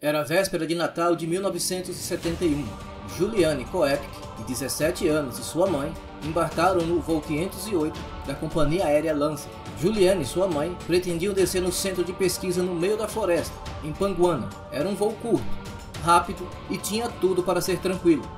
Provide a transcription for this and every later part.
Era a véspera de Natal de 1971. Juliane Koepke, de 17 anos, e sua mãe embarcaram no voo 508 da companhia aérea Lança. Juliane e sua mãe pretendiam descer no centro de pesquisa no meio da floresta, em Panguana. Era um voo curto, rápido e tinha tudo para ser tranquilo.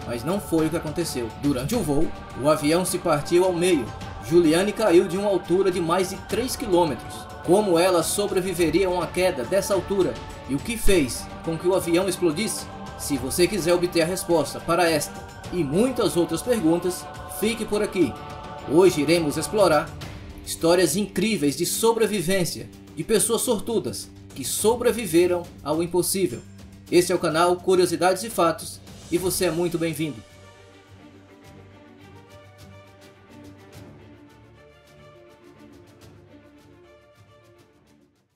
Mas não foi o que aconteceu. Durante o voo, o avião se partiu ao meio. Juliane caiu de uma altura de mais de 3 km. Como ela sobreviveria a uma queda dessa altura? E o que fez com que o avião explodisse? Se você quiser obter a resposta para esta e muitas outras perguntas, fique por aqui. Hoje iremos explorar histórias incríveis de sobrevivência de pessoas sortudas que sobreviveram ao impossível. Este é o canal Curiosidades e Fatos e você é muito bem-vindo.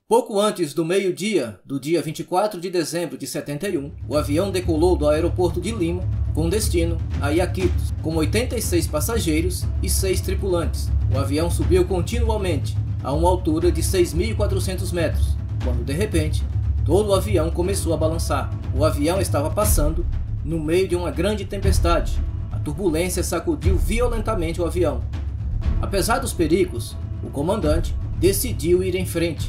Pouco antes do meio-dia do dia 24 de dezembro de 71, o avião decolou do aeroporto de Lima com destino a Iquitos, com 86 passageiros e 6 tripulantes. O avião subiu continuamente a uma altura de 6.400 metros, quando de repente todo o avião começou a balançar. O avião estava passando no meio de uma grande tempestade. A turbulência sacudiu violentamente o avião. Apesar dos perigos, o comandante decidiu ir em frente.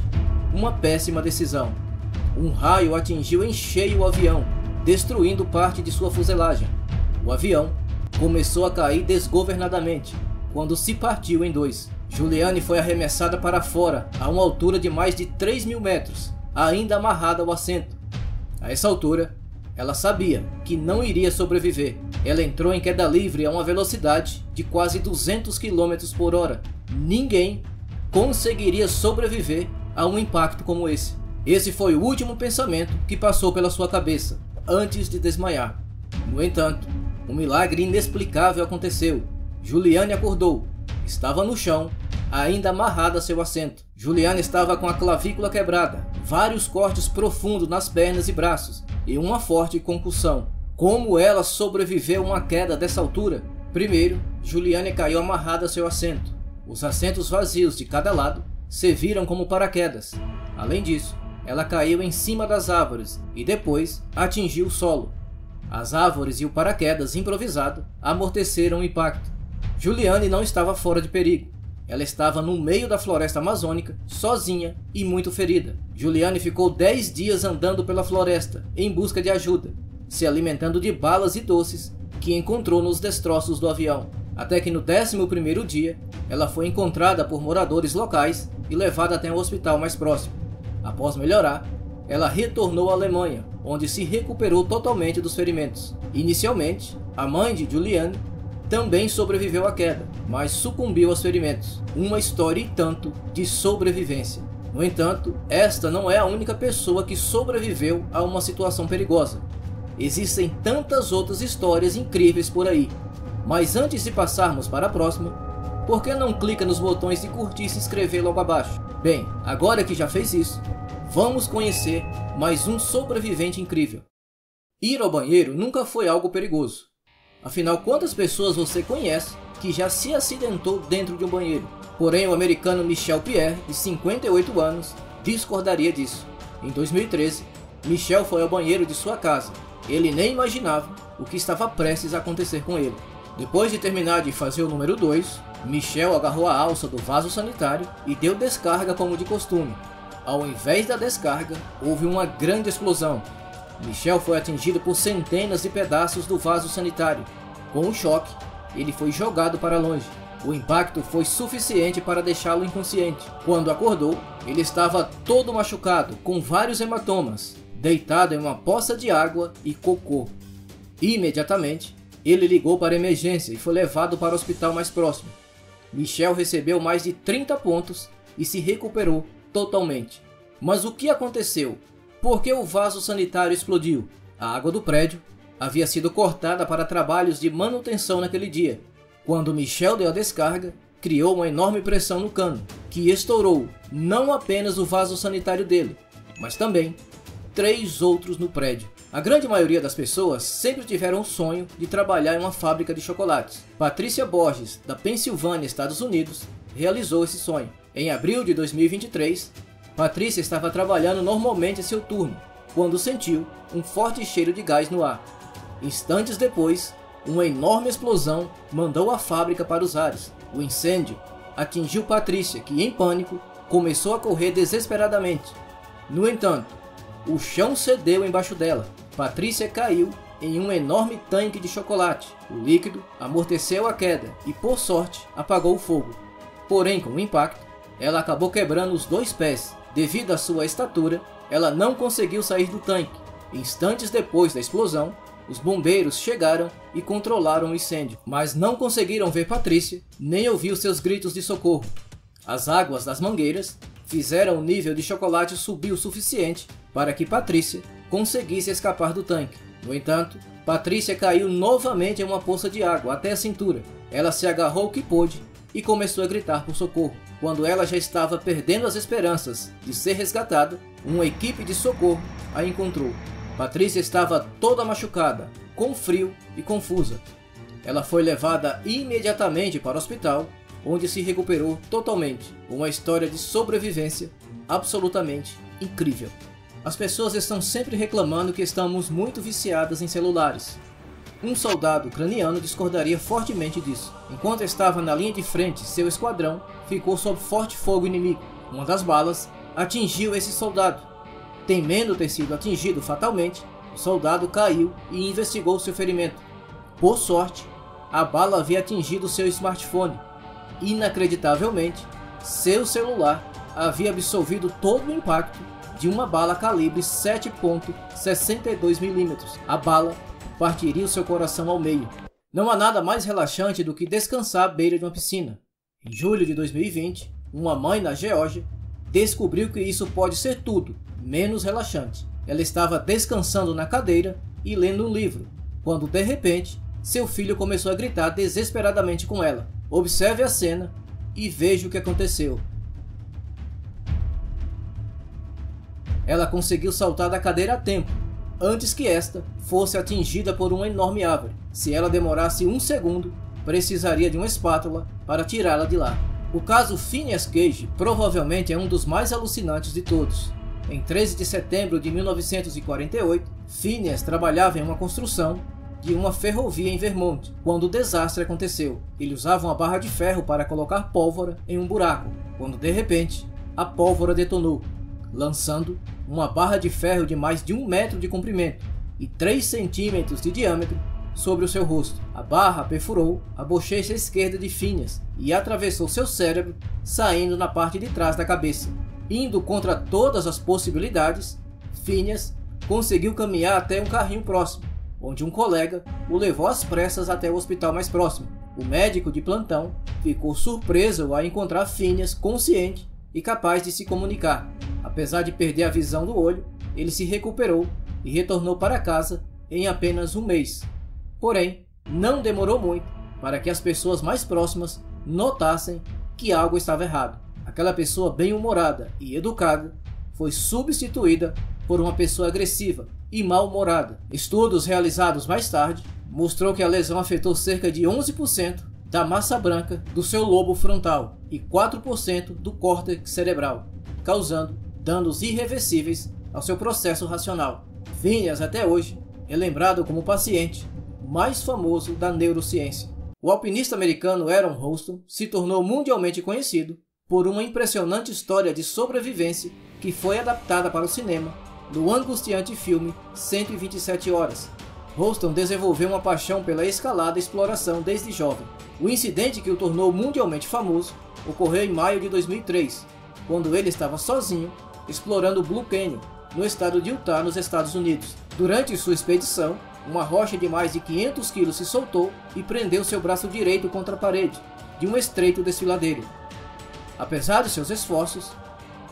Uma péssima decisão. Um raio atingiu em cheio o avião, destruindo parte de sua fuselagem. O avião começou a cair desgovernadamente, quando se partiu em dois. Juliane foi arremessada para fora, a uma altura de mais de 3.000 metros, ainda amarrada ao assento. A essa altura, ela sabia que não iria sobreviver. Ela entrou em queda livre a uma velocidade de quase 200 km por hora. Ninguém conseguiria sobreviver a um impacto como esse. Esse foi o último pensamento que passou pela sua cabeça, antes de desmaiar. No entanto, um milagre inexplicável aconteceu. Juliane acordou. Estava no chão, ainda amarrada a seu assento. Juliane estava com a clavícula quebrada, vários cortes profundos nas pernas e braços, e uma forte concussão. Como ela sobreviveu a uma queda dessa altura? Primeiro, Juliane caiu amarrada a seu assento. Os assentos vazios de cada lado serviram como paraquedas. Além disso, ela caiu em cima das árvores e depois atingiu o solo. As árvores e o paraquedas improvisado amorteceram o impacto. Juliane não estava fora de perigo. Ela estava no meio da floresta amazônica, sozinha e muito ferida. Juliane ficou 10 dias andando pela floresta em busca de ajuda, se alimentando de balas e doces que encontrou nos destroços do avião. Até que no 11º dia, ela foi encontrada por moradores locais e levada até um hospital mais próximo. Após melhorar, ela retornou à Alemanha, onde se recuperou totalmente dos ferimentos. Inicialmente, a mãe de Juliane também sobreviveu à queda, mas sucumbiu aos ferimentos. Uma história e tanto de sobrevivência. No entanto, esta não é a única pessoa que sobreviveu a uma situação perigosa. Existem tantas outras histórias incríveis por aí. Mas antes de passarmos para a próxima, por que não clica nos botões de curtir e se inscrever logo abaixo? Bem, agora que já fez isso, vamos conhecer mais um sobrevivente incrível. Ir ao banheiro nunca foi algo perigoso. Afinal, quantas pessoas você conhece que já se acidentou dentro de um banheiro? Porém, o americano Michel Pierre, de 58 anos, discordaria disso. Em 2013, Michel foi ao banheiro de sua casa. Ele nem imaginava o que estava prestes a acontecer com ele. Depois de terminar de fazer o número 2, Michel agarrou a alça do vaso sanitário e deu descarga como de costume. Ao invés da descarga, houve uma grande explosão. Michel foi atingido por centenas de pedaços do vaso sanitário. Com o choque, ele foi jogado para longe. O impacto foi suficiente para deixá-lo inconsciente. Quando acordou, ele estava todo machucado, com vários hematomas, deitado em uma poça de água e cocô. Imediatamente, ele ligou para a emergência e foi levado para o hospital mais próximo. Michel recebeu mais de 30 pontos e se recuperou totalmente. Mas o que aconteceu? Por que o vaso sanitário explodiu? A água do prédio havia sido cortada para trabalhos de manutenção naquele dia. Quando Michel deu a descarga, criou uma enorme pressão no cano, que estourou não apenas o vaso sanitário dele, mas também 3 outros no prédio. A grande maioria das pessoas sempre tiveram o sonho de trabalhar em uma fábrica de chocolates. Patrícia Borges, da Pensilvânia, Estados Unidos, realizou esse sonho. Em abril de 2023, Patrícia estava trabalhando normalmente em seu turno, quando sentiu um forte cheiro de gás no ar. Instantes depois, uma enorme explosão mandou a fábrica para os ares. O incêndio atingiu Patrícia, que, em pânico, começou a correr desesperadamente. No entanto, o chão cedeu embaixo dela. Patrícia caiu em um enorme tanque de chocolate. O líquido amorteceu a queda e, por sorte, apagou o fogo. Porém, com o impacto, ela acabou quebrando os 2 pés. Devido à sua estatura, ela não conseguiu sair do tanque. Instantes depois da explosão, os bombeiros chegaram e controlaram o incêndio, mas não conseguiram ver Patrícia, nem ouvir os seus gritos de socorro. As águas das mangueiras fizeram o nível de chocolate subir o suficiente para que Patrícia conseguisse escapar do tanque. No entanto, Patrícia caiu novamente em uma poça de água até a cintura. Ela se agarrou o que pôde e começou a gritar por socorro. Quando ela já estava perdendo as esperanças de ser resgatada, uma equipe de socorro a encontrou. Patrícia estava toda machucada, com frio e confusa. Ela foi levada imediatamente para o hospital, onde se recuperou totalmente. Uma história de sobrevivência absolutamente incrível. As pessoas estão sempre reclamando que estamos muito viciadas em celulares. Um soldado ucraniano discordaria fortemente disso. Enquanto estava na linha de frente, seu esquadrão ficou sob forte fogo inimigo. Uma das balas atingiu esse soldado. Temendo ter sido atingido fatalmente, o soldado caiu e investigou seu ferimento. Por sorte, a bala havia atingido seu smartphone. Inacreditavelmente, seu celular havia absorvido todo o impacto de uma bala calibre 7.62 mm. A bala partiria o seu coração ao meio. Não há nada mais relaxante do que descansar à beira de uma piscina. Em julho de 2020, uma mãe na Geórgia descobriu que isso pode ser tudo menos relaxante. Ela estava descansando na cadeira e lendo um livro, quando de repente seu filho começou a gritar desesperadamente com ela. Observe a cena e veja o que aconteceu. Ela conseguiu saltar da cadeira a tempo, antes que esta fosse atingida por uma enorme árvore. Se ela demorasse 1 segundo, precisaria de uma espátula para tirá-la de lá. O caso Phineas Cage provavelmente é um dos mais alucinantes de todos. Em 13 de setembro de 1948, Phineas trabalhava em uma construção de uma ferrovia em Vermont, quando o desastre aconteceu. Ele usava uma barra de ferro para colocar pólvora em um buraco, quando de repente a pólvora detonou, lançando uma barra de ferro de mais de 1 metro de comprimento e 3 centímetros de diâmetro sobre o seu rosto. A barra perfurou a bochecha esquerda de Phineas e atravessou seu cérebro, saindo na parte de trás da cabeça. Indo contra todas as possibilidades, Phineas conseguiu caminhar até um carrinho próximo, onde um colega o levou às pressas até o hospital mais próximo. O médico de plantão ficou surpreso ao encontrar Phineas consciente e capaz de se comunicar. Apesar de perder a visão do olho, ele se recuperou e retornou para casa em apenas 1 mês. Porém, não demorou muito para que as pessoas mais próximas notassem que algo estava errado. Aquela pessoa bem-humorada e educada foi substituída por uma pessoa agressiva e mal-humorada. Estudos realizados mais tarde mostrou que a lesão afetou cerca de 11% da massa branca do seu lobo frontal e 4% do córtex cerebral, causando danos irreversíveis ao seu processo racional. Phineas até hoje é lembrado como o paciente mais famoso da neurociência. O alpinista americano Aaron Ralston se tornou mundialmente conhecido por uma impressionante história de sobrevivência que foi adaptada para o cinema no angustiante filme 127 Horas. Ralston desenvolveu uma paixão pela escalada e exploração desde jovem. O incidente que o tornou mundialmente famoso ocorreu em maio de 2003, quando ele estava sozinho explorando o Blue Canyon, no estado de Utah, nos Estados Unidos. Durante sua expedição, uma rocha de mais de 500 kg se soltou e prendeu seu braço direito contra a parede de um estreito desfiladeiro. Apesar de seus esforços,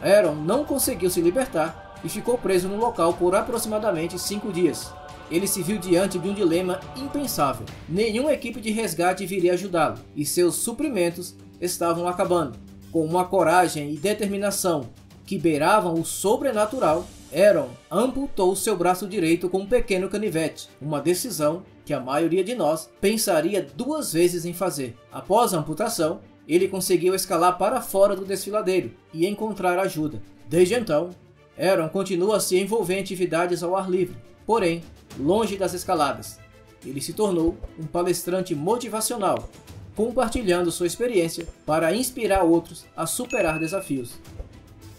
Aaron não conseguiu se libertar e ficou preso no local por aproximadamente 5 dias. Ele se viu diante de um dilema impensável. Nenhuma equipe de resgate viria ajudá-lo e seus suprimentos estavam acabando. Com uma coragem e determinação que beiravam o sobrenatural, Aaron amputou seu braço direito com um pequeno canivete, uma decisão que a maioria de nós pensaria 2 vezes em fazer. Após a amputação, ele conseguiu escalar para fora do desfiladeiro e encontrar ajuda. Desde então, Aaron continua a se envolver em atividades ao ar livre, porém, longe das escaladas. Ele se tornou um palestrante motivacional, compartilhando sua experiência para inspirar outros a superar desafios.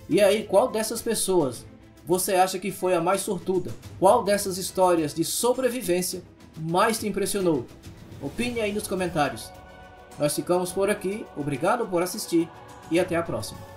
E aí, qual dessas pessoas você acha que foi a mais sortuda? Qual dessas histórias de sobrevivência mais te impressionou? Opine aí nos comentários. Nós ficamos por aqui, obrigado por assistir e até a próxima.